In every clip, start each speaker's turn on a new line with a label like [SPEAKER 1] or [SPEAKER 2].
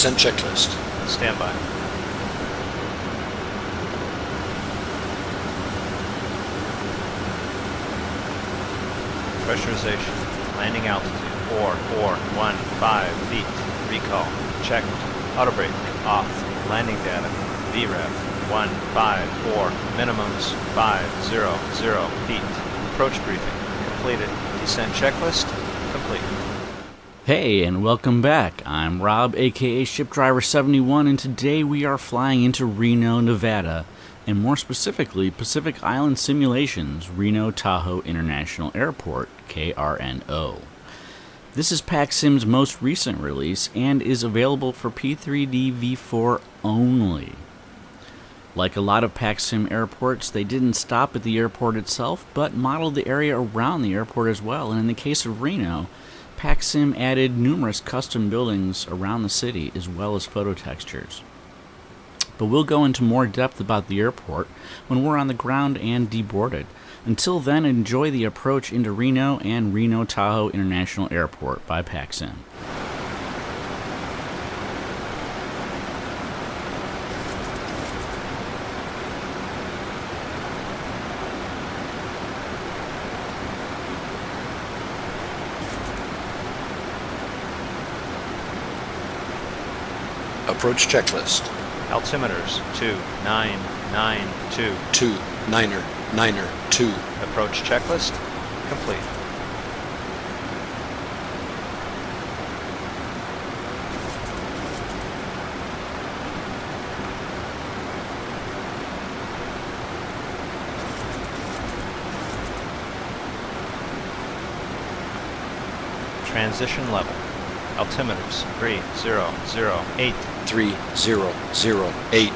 [SPEAKER 1] Descent checklist.
[SPEAKER 2] Stand by. Pressurization. Landing altitude 4415 feet. Recall. Checked. Auto brake. Off. Landing data. VREV 154. Minimums 500 feet. Approach briefing. Completed. Descent checklist. Complete.
[SPEAKER 3] Hey, and welcome back. I'm Rob, aka ShipDriver71, and today we are flying into Reno, Nevada, and more specifically, Pacific Island Simulations, Reno-Tahoe International Airport, KRNO. This is PacSim's most recent release and is available for Prepar3D V4 only. Like a lot of PacSim airports, they didn't stop at the airport itself, but modeled the area around the airport as well, and in the case of Reno, PacSim added numerous custom buildings around the city as well as photo textures. But we'll go into more depth about the airport when we're on the ground and deboarded. Until then, enjoy the approach into Reno and Reno-Tahoe International Airport by PacSim.
[SPEAKER 1] Approach checklist.
[SPEAKER 2] Altimeters 2992.
[SPEAKER 1] 2992.
[SPEAKER 2] Approach checklist complete. Transition level. Altimeters 3008.
[SPEAKER 1] 3008.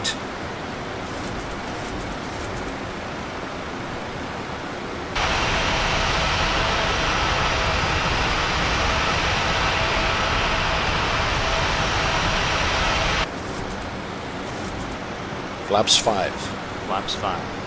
[SPEAKER 1] Flaps 5.
[SPEAKER 2] Flaps 5.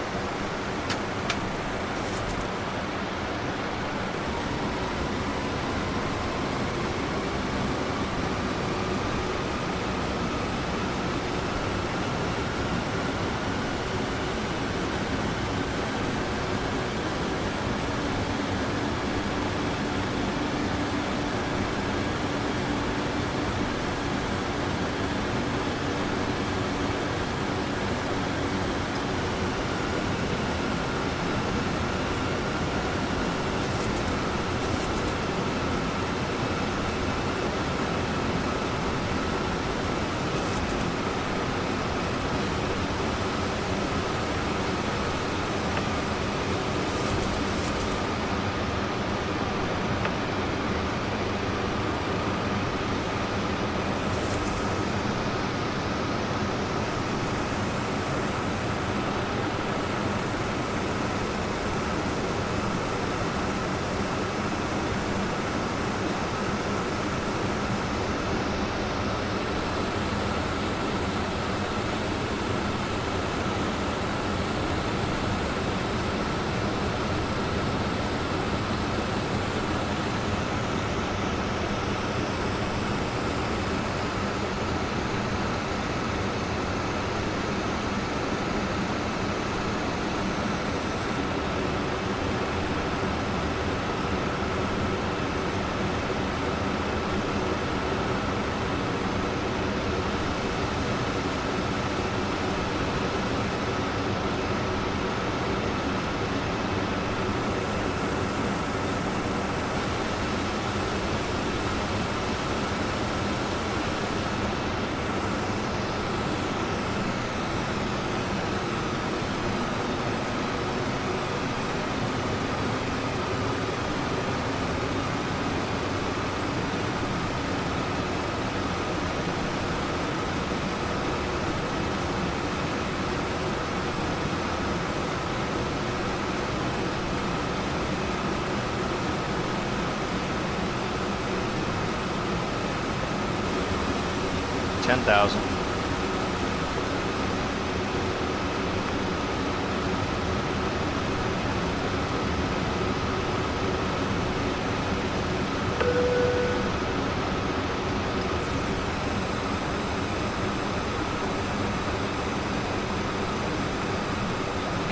[SPEAKER 2] $10,000.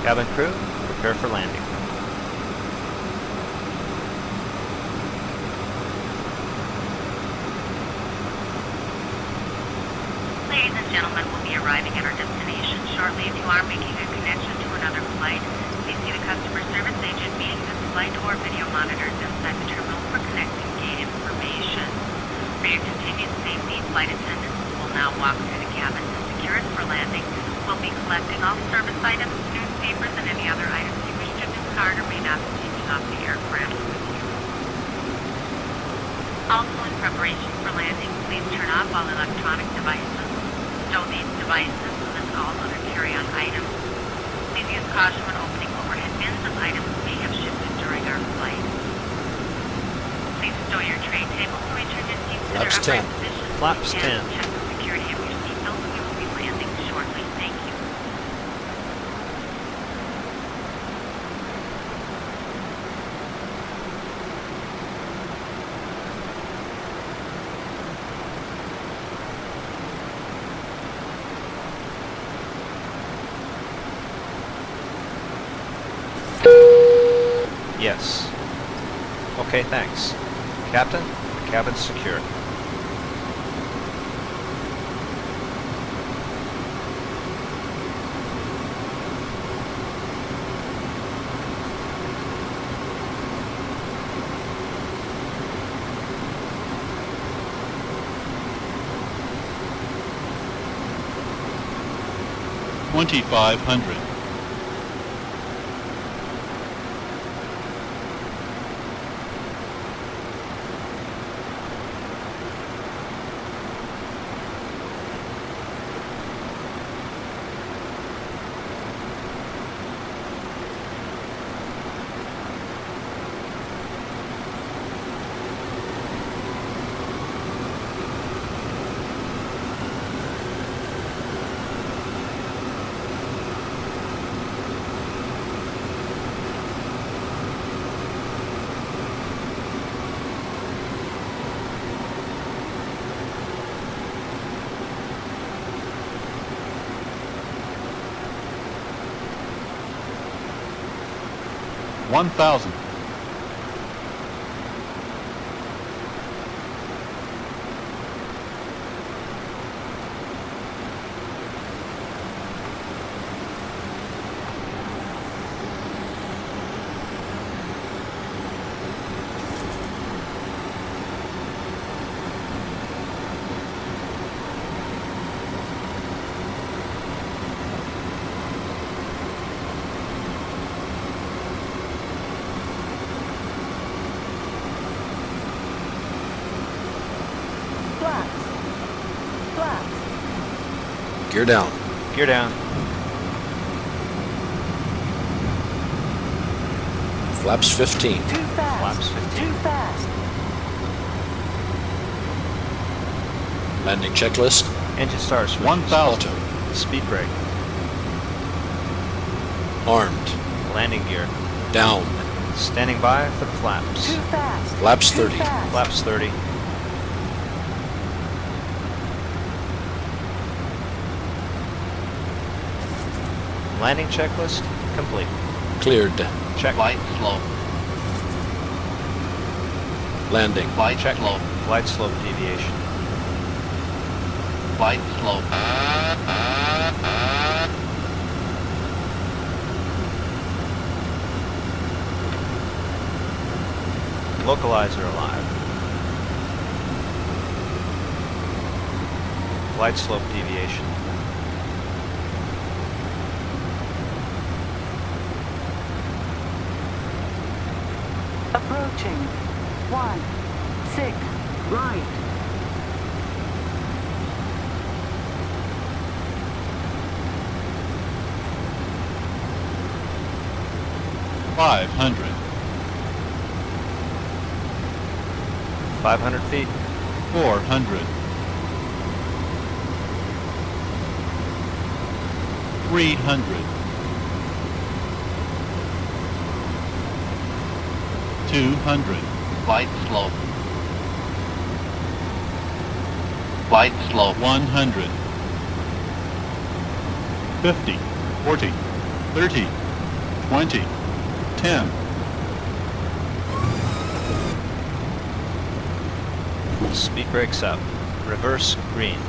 [SPEAKER 2] Cabin crew, prepare for landing.
[SPEAKER 4] Ladies and gentlemen, we'll be arriving at our destination shortly. If you are making a connection to another flight, please see the customer service agent meeting this flight or video monitors inside the terminal for connecting gate information. For your continued safety, flight attendants will now walk through the cabin to secure it for landing. We'll be collecting all service items, newspapers, and any other items you wish to discard or may not be taking off the aircraft with you. Also, in preparation for landing, please turn off all electronic devices. Stow these devices and all other carry-on items. Please use caution when opening overhead bins as items may have shifted during our flight. Please stow your tray tables and return your seats to their
[SPEAKER 1] Flaps
[SPEAKER 4] upright
[SPEAKER 1] 10.
[SPEAKER 4] positions.
[SPEAKER 2] Flaps
[SPEAKER 4] And
[SPEAKER 2] 10.
[SPEAKER 4] check the security of your seatbelts. We will be landing shortly. Thank you.
[SPEAKER 2] Yes. Okay, thanks. Captain, the cabin's secure.
[SPEAKER 5] $2,500. $1,000.
[SPEAKER 1] Gear down.
[SPEAKER 2] Gear down.
[SPEAKER 1] Flaps 15.
[SPEAKER 2] Flaps 15.
[SPEAKER 1] Landing checklist.
[SPEAKER 2] Engine start switches.
[SPEAKER 5] 1,000.
[SPEAKER 1] Auto.
[SPEAKER 2] Speed brake.
[SPEAKER 1] Armed.
[SPEAKER 2] Landing gear.
[SPEAKER 1] Down.
[SPEAKER 2] Standing by for the flaps.
[SPEAKER 1] Flaps 30.
[SPEAKER 2] Flaps 30. Landing checklist complete.
[SPEAKER 1] Cleared.
[SPEAKER 2] Check.
[SPEAKER 5] Flight slope.
[SPEAKER 1] Landing.
[SPEAKER 5] Flight
[SPEAKER 2] Check.
[SPEAKER 5] slope.
[SPEAKER 2] Flight slope deviation.
[SPEAKER 5] Flight slope.
[SPEAKER 2] Localizer alive. Flight slope deviation.
[SPEAKER 6] Approaching. 16 right.
[SPEAKER 5] $500.
[SPEAKER 2] 500 feet.
[SPEAKER 5] 400. 300. 200. Flight slope. Flight slope. 100. 50. 40. 30. 20, 10,
[SPEAKER 2] Speed brakes up. Reverse green.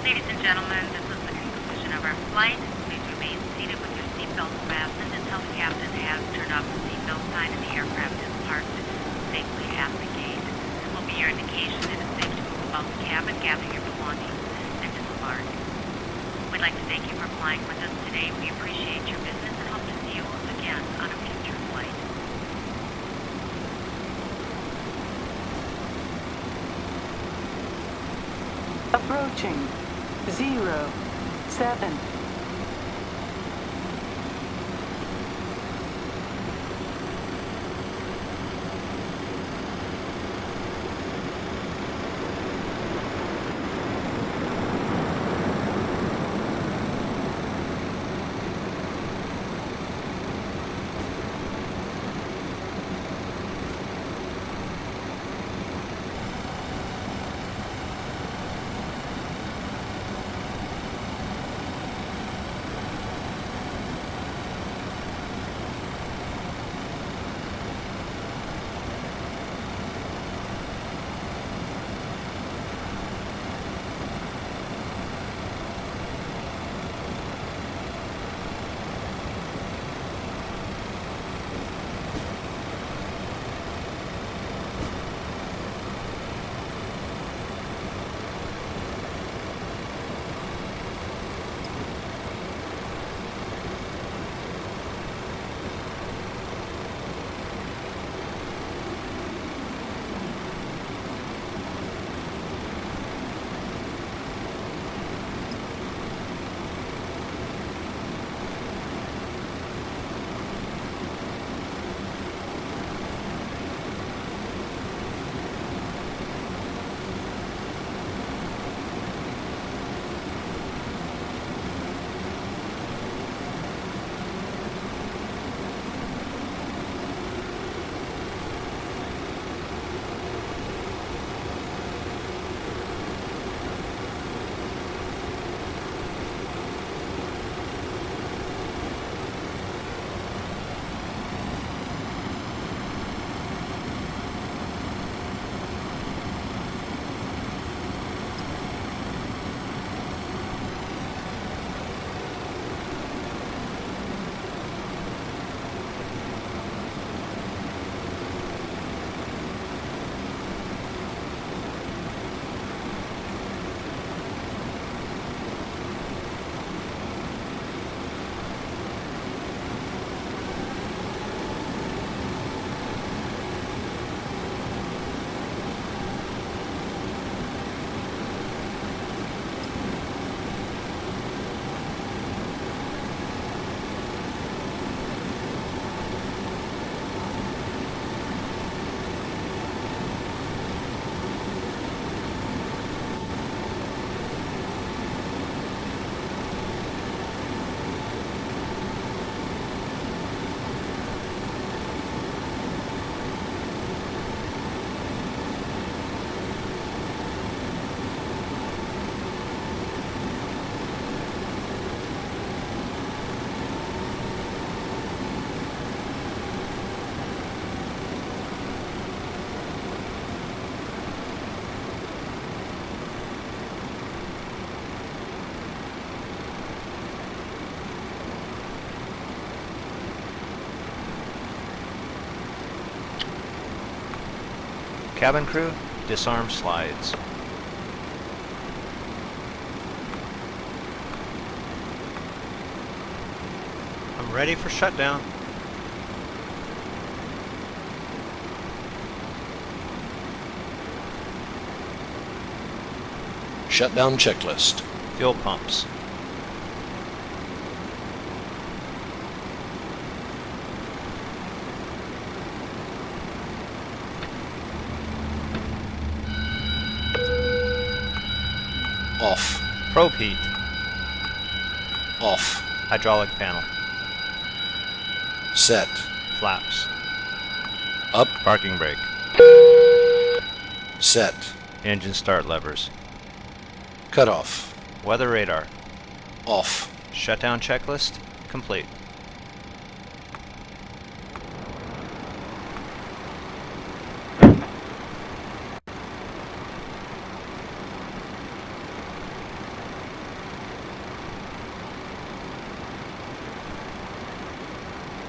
[SPEAKER 4] Ladies and gentlemen, this is the conclusion of our flight. Please remain seated with your seatbelts fastened until the captain has turned off the seatbelt sign and the aircraft is parked safely at the gate. This will be your indication it is safe to move about the cabin, gather your belongings, and disembark. We'd like to thank you for flying with us today. We appreciate your business and hope to see you again on a future flight.
[SPEAKER 6] Approaching 0, 7.
[SPEAKER 2] Cabin crew, disarm slides. I'm ready for shutdown.
[SPEAKER 1] Shutdown checklist.
[SPEAKER 2] Fuel pumps.
[SPEAKER 1] Off.
[SPEAKER 2] Probe heat.
[SPEAKER 1] Off.
[SPEAKER 2] Hydraulic panel.
[SPEAKER 1] Set.
[SPEAKER 2] Flaps.
[SPEAKER 1] Up.
[SPEAKER 2] Parking brake.
[SPEAKER 1] Set.
[SPEAKER 2] Engine start levers.
[SPEAKER 1] Cut off.
[SPEAKER 2] Weather radar.
[SPEAKER 1] Off.
[SPEAKER 2] Shutdown checklist complete.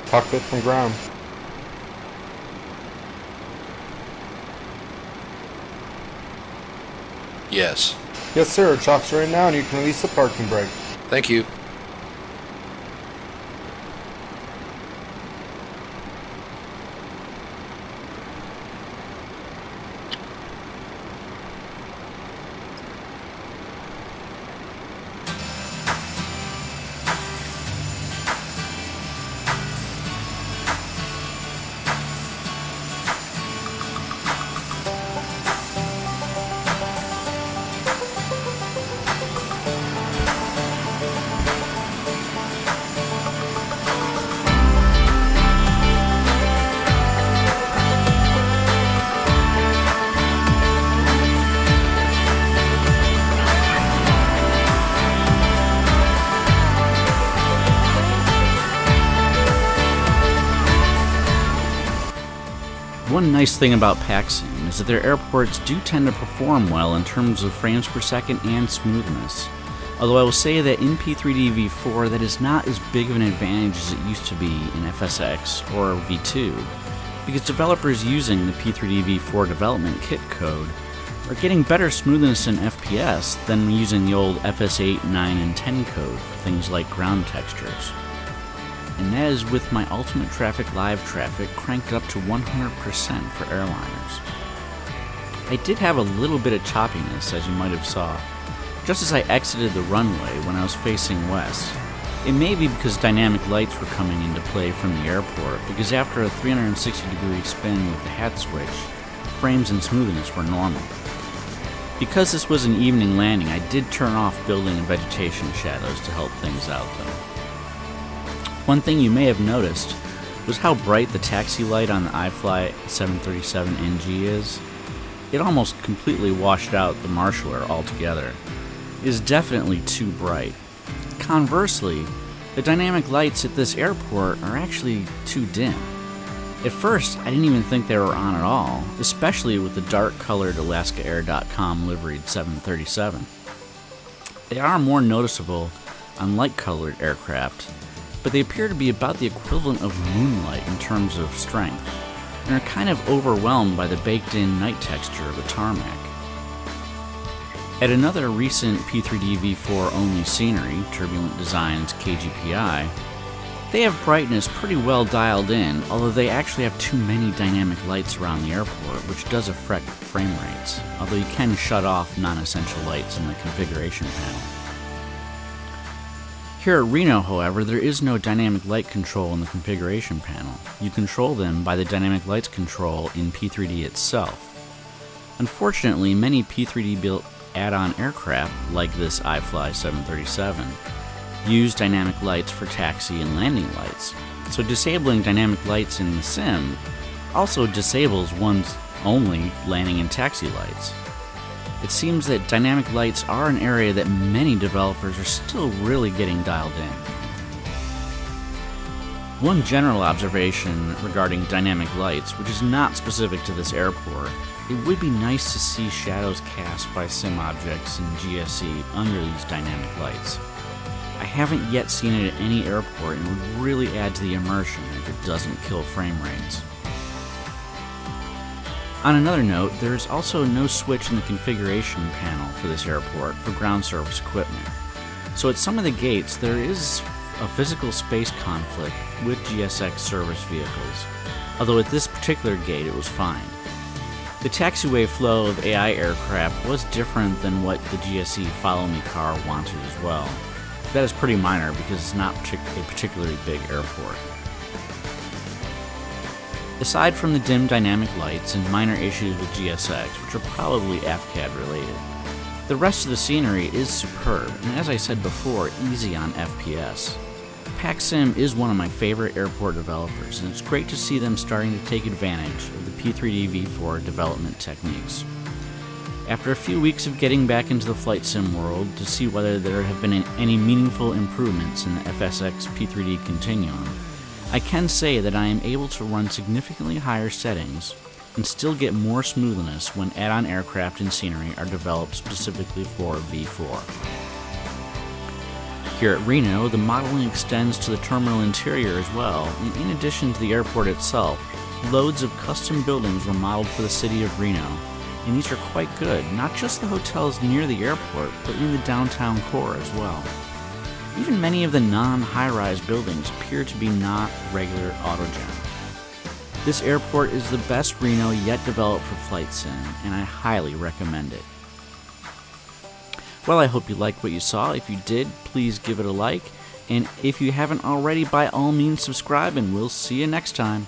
[SPEAKER 7] Cockpit from ground.
[SPEAKER 1] Yes.
[SPEAKER 7] Yes, sir. Chocks are in now, and you can release the parking brake.
[SPEAKER 1] Thank you.
[SPEAKER 3] One nice thing about PAC-Sim is that their airports do tend to perform well in terms of frames per second and smoothness. Although I will say that in P3D V4 that is not as big of an advantage as it used to be in FSX or V2, because developers using the P3D V4 development kit code are getting better smoothness in FPS than using the old FS8, 9, and 10 code for things like ground textures. And that is with my Ultimate Traffic Live traffic cranked up to 100% for airliners. I did have a little bit of choppiness, as you might have saw, just as I exited the runway when I was facing west. It may be because dynamic lights were coming into play from the airport, because after a 360-degree spin with the hat switch, frames and smoothness were normal. Because this was an evening landing, I did turn off building and vegetation shadows to help things out though. One thing you may have noticed was how bright the taxi light on the iFly 737NG is. It almost completely washed out the marshaller altogether. It is definitely too bright. Conversely, the dynamic lights at this airport are actually too dim. At first, I didn't even think they were on at all, especially with the dark-colored AlaskaAir.com liveried 737. They are more noticeable on light-colored aircraft, but they appear to be about the equivalent of moonlight in terms of strength, and are kind of overwhelmed by the baked-in night texture of the tarmac. At another recent P3D V4 only scenery, Turbulent Designs KGPI, they have brightness pretty well dialed in, although they actually have too many dynamic lights around the airport, which does affect frame rates, although you can shut off non-essential lights in the configuration panel. Here at Reno, however, there is no dynamic light control in the configuration panel. You control them by the dynamic lights control in P3D itself. Unfortunately, many P3D built add-on aircraft, like this iFly 737, use dynamic lights for taxi and landing lights, so disabling dynamic lights in the sim also disables one's only landing and taxi lights. It seems that dynamic lights are an area that many developers are still really getting dialed in. One general observation regarding dynamic lights, which is not specific to this airport, it would be nice to see shadows cast by sim objects in GSE under these dynamic lights. I haven't yet seen it at any airport and would really add to the immersion if it doesn't kill frame rates. On another note, there is also no switch in the configuration panel for this airport for ground service equipment. So at some of the gates, there is a physical space conflict with GSX service vehicles, although at this particular gate it was fine. The taxiway flow of AI aircraft was different than what the GSE Follow Me car wanted as well. That is pretty minor because it's not a particularly big airport. Aside from the dim dynamic lights and minor issues with GSX, which are probably AFCAD related, the rest of the scenery is superb, and as I said before, easy on FPS. PacSim is one of my favorite airport developers, and it's great to see them starting to take advantage of the P3D V4 development techniques. After a few weeks of getting back into the flight sim world to see whether there have been any meaningful improvements in the FSX P3D continuum, I can say that I am able to run significantly higher settings and still get more smoothness when add-on aircraft and scenery are developed specifically for V4. Here at Reno, the modeling extends to the terminal interior as well, and in addition to the airport itself, loads of custom buildings were modeled for the city of Reno, and these are quite good, not just the hotels near the airport, but in the downtown core as well. Even many of the non-high-rise buildings appear to be not regular autogen. This airport is the best Reno yet developed for flight sim, and I highly recommend it. Well, I hope you liked what you saw. If you did, please give it a like, and if you haven't already, by all means subscribe, and we'll see you next time.